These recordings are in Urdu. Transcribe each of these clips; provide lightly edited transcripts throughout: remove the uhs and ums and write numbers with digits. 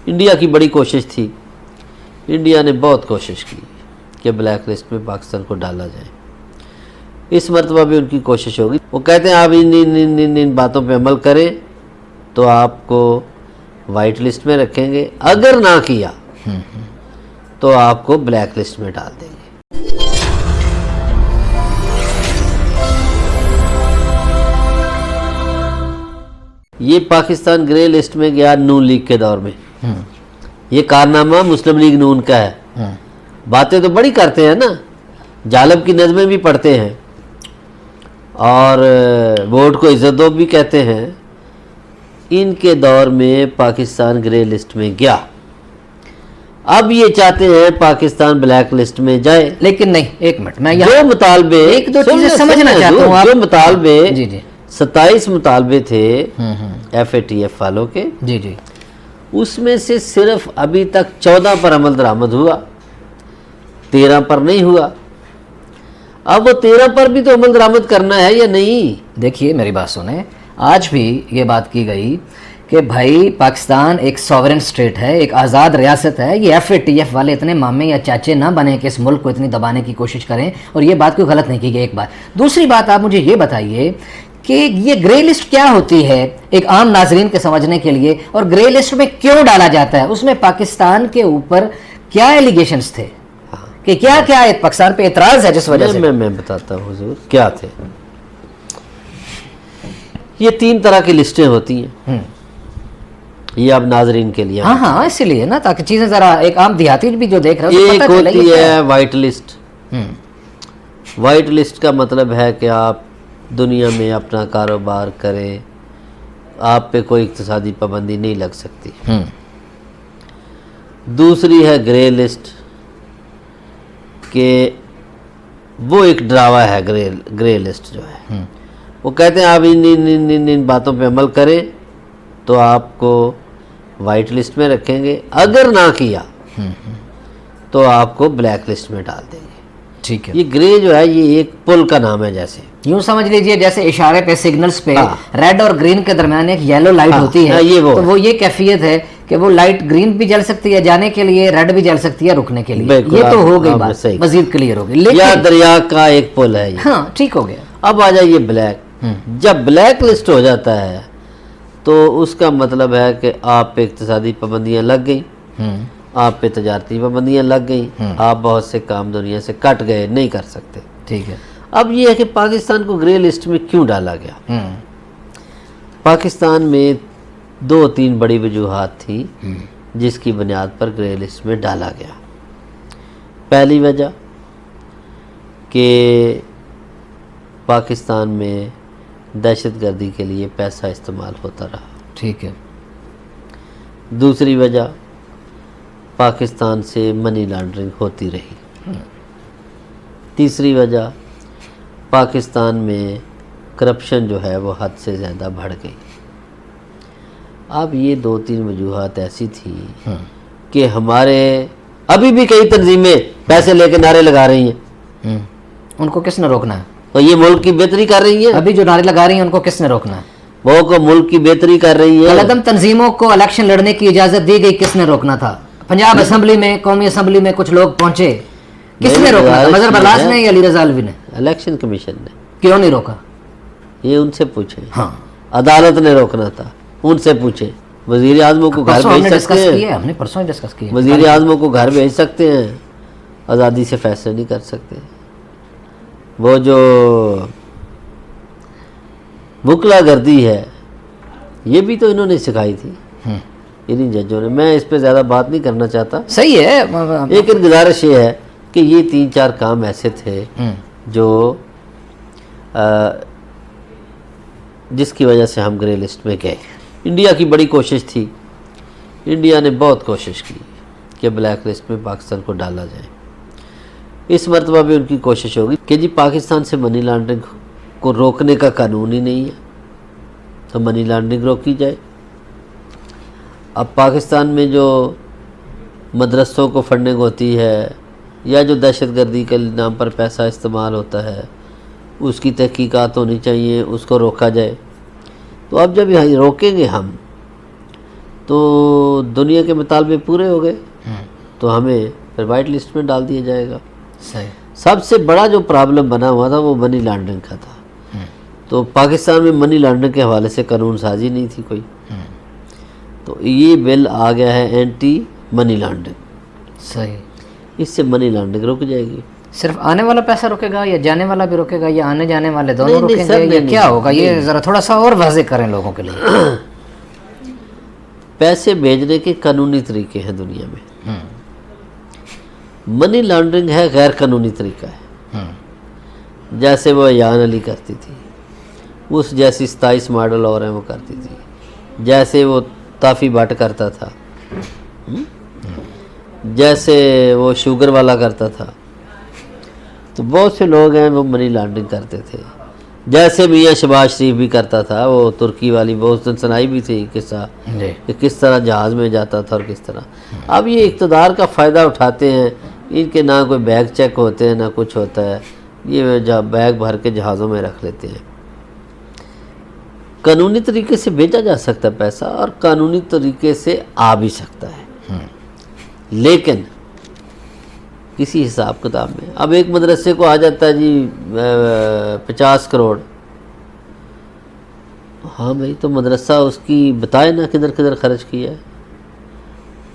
انڈیا کی بڑی کوشش تھی، انڈیا نے بہت کوشش کی کہ بلیک لسٹ میں پاکستان کو ڈالا جائے. اس مرتبہ بھی ان کی کوشش ہوگی. وہ کہتے ہیں آپ ان باتوں پہ عمل کریں تو آپ کو وائٹ لسٹ میں رکھیں گے، اگر نہ کیا تو آپ کو بلیک لسٹ میں ڈال دیں گے. یہ پاکستان گرے لسٹ میں گیا نون لیگ کے دور میں. یہ کارنامہ مسلم لیگ نون کا ہے. باتیں تو بڑی کرتے ہیں نا، جالب کی نظمیں بھی پڑھتے ہیں اور ووٹ کو عزت دو بھی کہتے ہیں. ان کے دور میں پاکستان گرے لسٹ میں گیا. اب یہ چاہتے ہیں پاکستان بلیک لسٹ میں جائے. لیکن نہیں، ایک منٹ، میں جو مطالبے ایک دو چیزیں سمجھنا چاہتا ہوں. جو مطالبے جی جی 27 مطالبے تھے ایف اے ٹی ایف والوں کے، جی جی، اس میں سے صرف ابھی تک 14 پر عمل درآمد ہوا، 13 پر نہیں ہوا. اب وہ 13 پر بھی تو عمل درآمد کرنا ہے یا نہیں؟ دیکھیے میری بات سنیں، آج بھی یہ بات کی گئی کہ بھائی پاکستان ایک سوورن سٹیٹ ہے، ایک آزاد ریاست ہے. یہ ایف اے ٹی ایف والے اتنے مامے یا چاچے نہ بنیں کہ اس ملک کو اتنی دبانے کی کوشش کریں، اور یہ بات کوئی غلط نہیں کی گئی. ایک بات. دوسری بات، آپ مجھے یہ بتائیے کہ یہ گرے لسٹ کیا ہوتی ہے ایک عام ناظرین کے سمجھنے کے لیے، اور گرے لسٹ میں کیوں ڈالا جاتا ہے؟ اس میں پاکستان کے اوپر کیا ایلیگیشنز تھے کہ کیا پاکستان پہ اعتراض ہے جس وجہ سے؟ میں بتاتا ہوں حضور کیا تھے. یہ 3 طرح کی لسٹیں ہوتی ہیں، یہ اب ناظرین کے لیے. ہاں اسی لیے نا، تاکہ چیزیں ذرا ایک عام دیہاتی بھی جو دیکھ رہے ہیں. ایک ہوتی ہے وائٹ لسٹ. وائٹ لسٹ کا مطلب ہے کہ آپ دنیا میں اپنا کاروبار کریں، آپ پہ کوئی اقتصادی پابندی نہیں لگ سکتی. دوسری ہے گرے لسٹ، کہ وہ ایک ڈراوا ہے. گرے لسٹ جو ہے وہ کہتے ہیں آپ ان باتوں پہ عمل کریں تو آپ کو وائٹ لسٹ میں رکھیں گے، اگر نہ کیا تو آپ کو بلیک لسٹ میں ڈال دیں گے. ٹھیک ہے. یہ گرے جو ہے یہ ایک پل کا نام ہے. جیسے یوں سمجھ لیجئے جیسے اشارے پہ سگنلز پہ ریڈ اور گرین کے درمیان ایک یلو لائٹ ہوتی ہے، تو وہ یہ کیفیت ہے کہ وہ لائٹ گرین بھی جل سکتی ہے جانے کے لیے، ریڈ بھی جل سکتی ہے رکنے کے لیے. یہ تو ہو گئی بات، مزید کلیئر ہو گئی. یا دریا کا ایک پل ہے. ہاں ٹھیک ہو گیا. اب آ جائیے بلیک. جب بلیک لسٹ ہو جاتا ہے تو اس کا مطلب ہے کہ آپ پہ اقتصادی پابندیاں لگ گئیں، آپ پہ تجارتی پابندیاں لگ گئیں، آپ بہت سے کام دنیا سے کٹ گئے، نہیں کر سکتے. ٹھیک ہے. اب یہ ہے کہ پاکستان کو گرے لسٹ میں کیوں ڈالا گیا؟ پاکستان میں 2-3 بڑی وجوہات تھی جس کی بنیاد پر گرے لسٹ میں ڈالا گیا. پہلی وجہ کہ پاکستان میں دہشت گردی کے لیے پیسہ استعمال ہوتا رہا. ٹھیک ہے. دوسری وجہ پاکستان سے منی لانڈرنگ ہوتی رہی. تیسری وجہ پاکستان میں کرپشن جو ہے وہ حد سے زیادہ بڑھ گئی. اب یہ 2-3 وجوہات ایسی تھی کہ ہمارے ابھی بھی کئی تنظیمیں پیسے لے کے نعرے لگا رہی ہیں. ان کو کس نے روکنا ہے؟ تو یہ ملک کی بہتری کر رہی ہیں. ابھی جو نعرے لگا رہی ہیں ان کو کس نے روکنا ہے؟ وہ کو ملک کی بہتری کر رہی ہے. قلعدم تنظیموں کو الیکشن لڑنے کی اجازت دی گئی، کس نے روکنا تھا؟ پنجاب اسمبلی میں، قومی اسمبلی میں کچھ لوگ پہنچے، کس نے روکنا تھا؟ مظہر بلاس نے یا علی رضا الوی نے؟ الیکشن کمیشن نے. کیوں نہیں روکا؟ یہ ان سے پوچھیں. ہاں عدالت نے روکنا تھا، ان سے پوچھیں. وزیر اعظموں کو گھر بھیج سکتے ہیں، ہم نے پرسوں ڈسکس کیا. وزیر اعظموں کو گھر بھیج سکتے ہیں، آزادی سے فیصلے نہیں کر سکتے. وہ جو وکلا گردی ہے یہ بھی تو انہوں نے سکھائی تھی انہی ججوں نے. میں اس پہ زیادہ بات نہیں کرنا چاہتا. صحیح ہے. لیکن گزارش یہ ہے کہ یہ 3-4 کام ایسے تھے جو جس کی وجہ سے ہم گرے لسٹ میں گئے. انڈیا کی بڑی کوشش تھی، انڈیا نے بہت کوشش کی کہ بلیک لسٹ میں پاکستان کو ڈالا جائے. اس مرتبہ بھی ان کی کوشش ہوگی کہ جی پاکستان سے منی لانڈرنگ کو روکنے کا قانون ہی نہیں ہے تو منی لانڈرنگ روکی جائے. اب پاکستان میں جو مدرسوں کو فنڈنگ ہوتی ہے یا جو دہشت گردی کے نام پر پیسہ استعمال ہوتا ہے اس کی تحقیقات ہونی چاہیے، اس کو روکا جائے. تو اب جب یہاں روکیں گے ہم تو تو دنیا کے مطالبے پورے ہو گئے تو ہمیں پھر وائٹ لسٹ میں ڈال دیا جائے گا. صحیح. سب سے بڑا جو پرابلم بنا ہوا تھا وہ منی لانڈرنگ کا تھا. تو پاکستان میں منی لانڈرنگ کے حوالے سے قانون سازی نہیں تھی کوئی. تو یہ بل آ گیا ہے اینٹی منی لانڈرنگ. صحیح. اس سے منی لانڈرنگ رک جائے گی. صرف آنے والا پیسہ رکے گا یا جانے والا بھی رکے گا یا آنے جانے والے دونوں نہیں، رکیں سر، گے یا نہیں، کیا ہوگا؟ یہ ذرا تھوڑا سا اور واضح کریں لوگوں کے لیے. پیسے بھیجنے کے قانونی طریقے ہیں دنیا میں. منی لانڈرنگ ہے غیر قانونی طریقہ ہے. جیسے وہ ایان علی کرتی تھی، اس جیسی 27 ماڈل اور ہیں وہ کرتی تھی، جیسے وہ تافی بٹ کرتا تھا، جیسے وہ شوگر والا کرتا تھا. تو بہت سے لوگ ہیں وہ منی لانڈرنگ کرتے تھے. جیسے میاں شہباز شریف بھی کرتا تھا، وہ ترکی والی بہت دن سنائی بھی تھی قصہ کہ کس طرح جہاز میں جاتا تھا اور کس طرح. اب یہ اقتدار کا فائدہ اٹھاتے ہیں. ان کے نہ کوئی بیگ چیک ہوتے ہیں نہ کچھ ہوتا ہے. یہ بیگ بھر کے جہازوں میں رکھ لیتے ہیں. قانونی طریقے سے بھیجا جا سکتا ہے پیسہ اور قانونی طریقے سے آ بھی سکتا ہے، لیکن کسی حساب کتاب میں. اب ایک مدرسے کو آ جاتا ہے جی 50 کروڑ. ہاں بھائی، تو مدرسہ اس کی بتائے نا کدھر کدھر خرچ کیا ہے،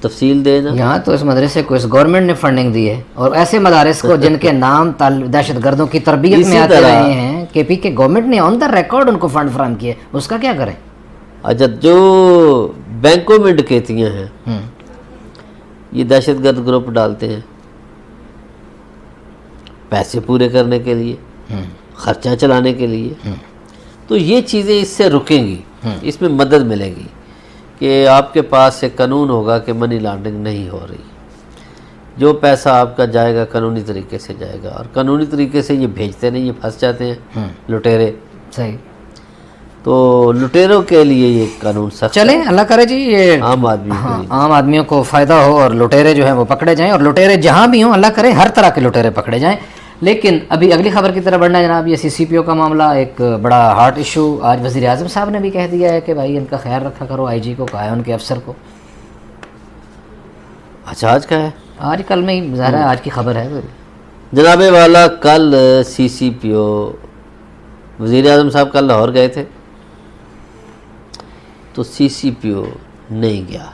تفصیل دے نا. یہاں تو اس مدرسے کو اس گورنمنٹ نے فنڈنگ دی ہے، اور ایسے مدارس کو جن کے نام دہشت گردوں کی تربیت میں آتے رہے ہیں کے پی کے گورنمنٹ نے آن دا ریکارڈ ان کو فنڈ فراہم کیے، اس کا کیا کریں؟ اچھا، جو بینکوں میں ڈکیتیاں ہیں یہ دہشت گرد گروپ ڈالتے ہیں پیسے پورے کرنے کے لیے، خرچہ چلانے کے لیے. تو یہ چیزیں اس سے رکیں گی، اس میں مدد ملے گی کہ آپ کے پاس ایک قانون ہوگا کہ منی لانڈرنگ نہیں ہو رہی. جو پیسہ آپ کا جائے گا قانونی طریقے سے جائے گا، اور قانونی طریقے سے یہ بھیجتے نہیں، یہ پھنس جاتے ہیں لٹیرے. صحیح. تو لٹیروں کے لیے یہ قانون سخت. چلیں، اللہ کرے جی یہ عام آدمی عام آدمیوں کو فائدہ ہو اور لٹیرے جو ہیں وہ پکڑے جائیں، اور لٹیرے جہاں بھی ہوں اللہ کرے ہر طرح کے لٹیرے پکڑے جائیں. لیکن ابھی اگلی خبر کی طرف بڑھنا ہے جناب. یہ سی سی پی او کا معاملہ ایک بڑا ہارٹ ایشو. آج وزیر اعظم صاحب نے بھی کہہ دیا ہے کہ بھائی ان کا خیال رکھا کرو. آئی جی کو کہا ہے ان کے افسر کو. اچھا، آج کا ہے؟ آج کل میں ہی ظاہر ہے، آج کی خبر ہے. جناب والا کل سی سی پی او وزیر اعظم صاحب کل لاہور گئے تھے، تو سی سی پی او نہیں گیا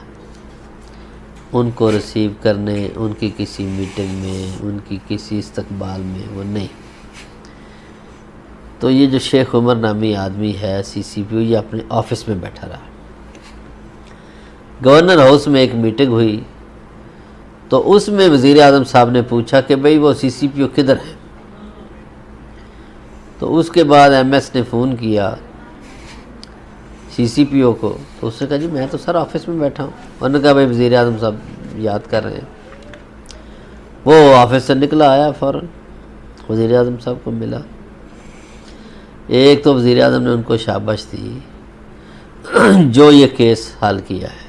ان کو ریسیو کرنے، ان کی کسی میٹنگ میں، ان کی کسی استقبال میں وہ نہیں. تو یہ جو شیخ عمر نامی آدمی ہے سی سی پی او، یہ اپنے آفس میں بیٹھا رہا. گورنر ہاؤس میں ایک میٹنگ ہوئی تو اس میں وزیر اعظم صاحب نے پوچھا کہ بھئی وہ سی سی پی او کدھر ہے. تو اس کے بعد ایم ایس نے فون کیا سی سی پی او کو، تو اس نے کہا جی میں تو سر آفس میں بیٹھا ہوں. انہوں نے کہا بھائی وزیر اعظم صاحب یاد کر رہے ہیں. وہ آفس سے نکلا، آیا فوراً وزیر اعظم صاحب کو ملا. ایک تو وزیر اعظم نے ان کو شاباش دی جو یہ کیس حل کیا ہے.